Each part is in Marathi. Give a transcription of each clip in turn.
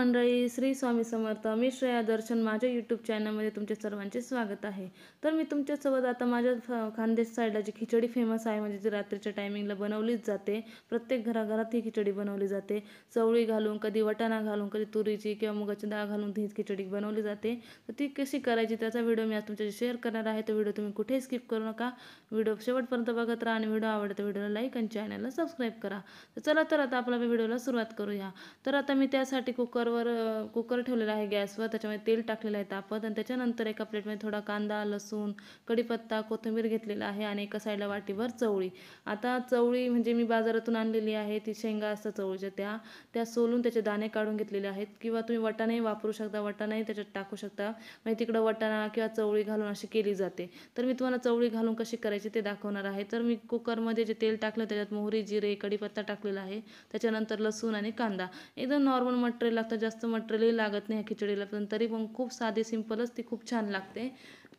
मंडळी, श्री स्वामी समर्थ. मी श्रेया दर्शन माझ्या यूट्यूब चॅनलमध्ये तुमचे सर्वांचे स्वागत आहे. तर मी तुमच्यासोबत आता माझ्या खानदेश साईडला जी खिचडी फेमस आहे, म्हणजे जी रात्रीच्या टायमिंगला बनवलीच जाते. प्रत्येक घराघरात ही खिचडी बनवली जाते. चवळी घालून, कधी वाटाणा घालून, कधी तुरीची किंवा मुगाची डाळ घालून ही खिचडी बनवली जाते. तर ती कशी करायची त्याचा व्हिडिओ मी आज तुमच्याशी शेअर करणार आहे. तो व्हिडिओ तुम्ही कुठेही स्किप करू नका. व्हिडिओ शेवटपर्यंत बघत राहा आणि व्हिडिओ आवडला तर व्हिडिओला लाईक आणि चॅनलला सबस्क्राईब करा. तर चला तर आता आपल्या व्हिडिओला सुरुवात करूया. तर आता मी त्यासाठी कुकर ठेवलेला आहे गॅसवर. त्याच्यामध्ये तेल टाकलेलं आहे तापत आणि त्याच्यानंतर एका प्लेटमध्ये थोडा कांदा, लसूण, कढीपत्ता, कोथिंबीर घेतलेला आहे आणि एका साईडला वाटीभर चवळी. आता चवळी म्हणजे मी बाजारातून आणलेली आहे, ती शेंगा असतात चवळीच्या त्या सोलून त्याचे दाणे काढून घेतलेले आहेत. किंवा तुम्ही वाटाणाही वापरू शकता, वाटाणाही त्याच्यात टाकू शकता. म्हणजे तिकडं वाटाणा किंवा चवळी घालून अशी केली जाते. तर मी तुम्हाला चवळी घालून कशी करायची ते दाखवणार आहे. तर मी कुकरमध्ये जे तेल टाकलं त्याच्यात मोहरी, जिरे, कढीपत्ता टाकलेला आहे. त्याच्यानंतर लसूण आणि कांदा. एकदम नॉर्मल मटेरियल लागतं, जास्त मटेरियलही लागत नाही ह्या खिचडीला, पण तरी पण खूप साधी सिंपलच ती खूप छान लागते.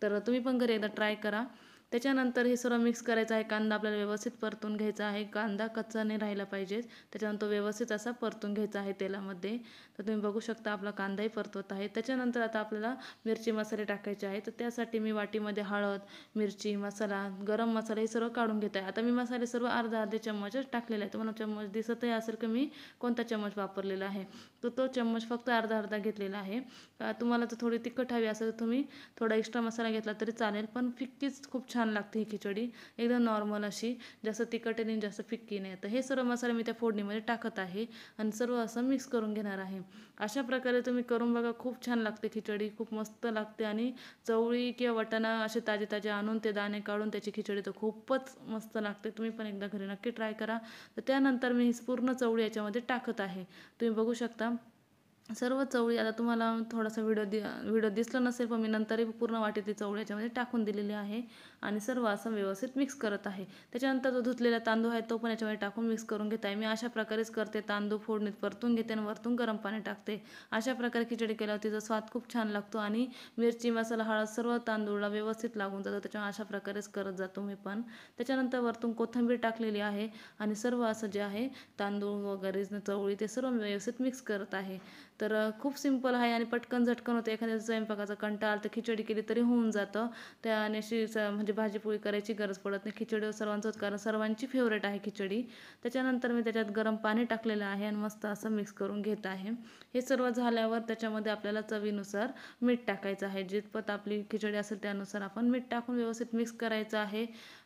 तर तुम्ही पण घरी एकदा ट्राय करा. त्याच्यानंतर हे सर्व मिक्स करायचं आहे. कांदा आपल्याला व्यवस्थित परतून घ्यायचा आहे. कांदा कच्चा नाही राहिला पाहिजे. त्याच्यानंतर व्यवस्थित असा परतून घ्यायचा आहे तेलामध्ये. तर तुम्ही बघू शकता आपला कांदाही परतवत आहे. त्याच्यानंतर आता आपल्याला मिरची मसाले टाकायचे आहे. तर त्यासाठी मी वाटीमध्ये हळद, मिरची मसाला, गरम मसाला हे सर्व काढून घेत आहे. आता मी मसाले सर्व अर्धा चम्मचच टाकलेले आहे. तुम्हाला चम्मच दिसतही असेल की मी कोणता चम्मच वापरलेला आहे. तर तो चम्मच फक्त अर्धा घेतलेला आहे. तुम्हाला तर थोडी तिखट हवी असेल तर तुम्ही थोडा एक्स्ट्रा मसाला घेतला तरी चालेल, पण फिक्कीच खूप छान लागते ही खिचडी. एकदम नॉर्मल अशी, जास्त तिखट नाही जास्त फिक्की नाही. तर हे सर्व मसाले मी त्या फोडणीमध्ये टाकत आहे आणि सर्व असं मिक्स करून घेणार आहे. अशा प्रकारे तुम्ही करून बघा, खूप छान लागते खिचडी, खूप मस्त लागते. आणि चवळी किंवा वाटाणा असे ताजे आणून ते दाणे काढून त्याची खिचडी तर खूपच मस्त लागते. तुम्ही पण एकदा घरी नक्की ट्राय करा. तर त्यानंतर मी ही पूर्ण चवळी याच्यामध्ये टाकत आहे. तुम्ही बघू शकता सर्व चवळी. आता तुम्हाला थोडासा व्हिडिओ दिसला नसेल, पण मी नंतरही पूर्ण वाटी ती चवळी याच्यामध्ये टाकून दिलेली आहे आणि सर्व असं व्यवस्थित मिक्स करत आहे. त्याच्यानंतर जो धुतलेला तांदूळ आहे तो पण याच्यामध्ये टाकून मिक्स करून घेत आहे. मी अशा प्रकारेच करते. तांदूळ फोडणीत परतून घेते आणि वरतून गरम पाणी टाकते. अशा प्रकारे खिचडी केल्यावर तिचा स्वाद खूप छान लागतो आणि मिरची, मसाला, हळद सर्व तांदूळला व्यवस्थित लागून जातं. त्याच्यामुळे अशा प्रकारेच करत जातो मी पण. त्याच्यानंतर वरतून कोथिंबीर टाकलेली आहे आणि सर्व असं जे आहे तांदूळ वगैरे चवळी ते सर्व व्यवस्थित मिक्स करत आहे. तर खूप सिंपल आहे आणि पटकन झटकन होतं. एखाद्या स्वयंपाकाचा कंटाळा तर खिचडी केली तरी होऊन जातं. त्याने अशी म्हणजे भाजीपोळी करायची गरज पडत नाही. खिचडी सर्वांचंच, कारण सर्वांची फेवरेट आहे खिचडी. त्याच्यानंतर मी त्याच्यात गरम पाणी टाकलेलं आहे आणि मस्त असं मिक्स करून घेत आहे. हे सर्व झाल्यावर त्याच्यामध्ये आपल्याला चवीनुसार मीठ टाकायचं आहे. जितपत आपली खिचडी असेल त्यानुसार आपण मीठ टाकून व्यवस्थित मिक्स करायचं आहे.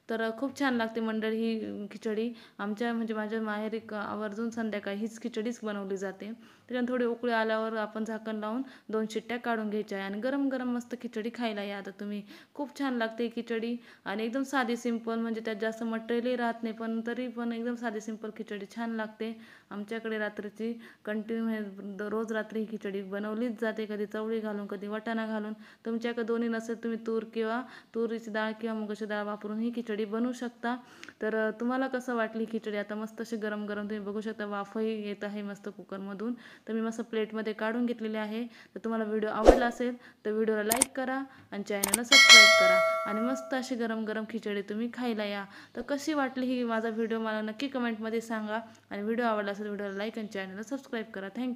तर खूप छान लागते मंडळी ही खिचडी. आमच्या म्हणजे माझ्या माहेरी आवर्जून संध्याकाळी हीच खिचडीच बनवली जाते. त्याच्यानंतर थोडी उकळी आल्यावर आपण झाकण लावून 2 शिट्ट्या काढून घ्यायच्या आहे आणि गरम गरम मस्त खिचडी खायला या आता तुम्ही. खूप छान लागते ही खिचडी आणि एकदम साधी सिंपल, म्हणजे त्यात जास्त मटेरियलही राहत नाही, पण तरी पण एकदम साधी सिंपल खिचडी छान लागते. आमच्याकडे रात्रीची कंटिन्यू रोज रात्री ही खिचडी बनवलीच जाते, कधी चवळी घालून, कधी वाटाणा घालून. तुमच्याकडे दोन्ही नसेल तुम्ही तुरीची डाळ किंवा मुगाची डाळ वापरून ही खिचडी बनवू शकता. तर तुम्हाला कसं वाटली खिचडी? आता मस्त अशी गरम गरम तुम्ही बघू शकता, वाफही येत आहे मस्त कुकरमधून. तर मी मस्त प्लेटमध्ये काढून घेतलेले आहे. तर तुम्हाला व्हिडिओ आवडला असेल तर व्हिडिओला लाईक करा आणि चॅनलला सबस्क्राईब करा आणि मस्त अशी गरम गरम खिचडी तुम्ही खायला या. तर कशी वाटली ही माझा व्हिडिओ मला नक्की कमेंटमध्ये सांगा आणि व्हिडिओ आवडला असेल व्हिडिओला लाईक आणि चॅनलला सबस्क्राईब करा. थँक्यू.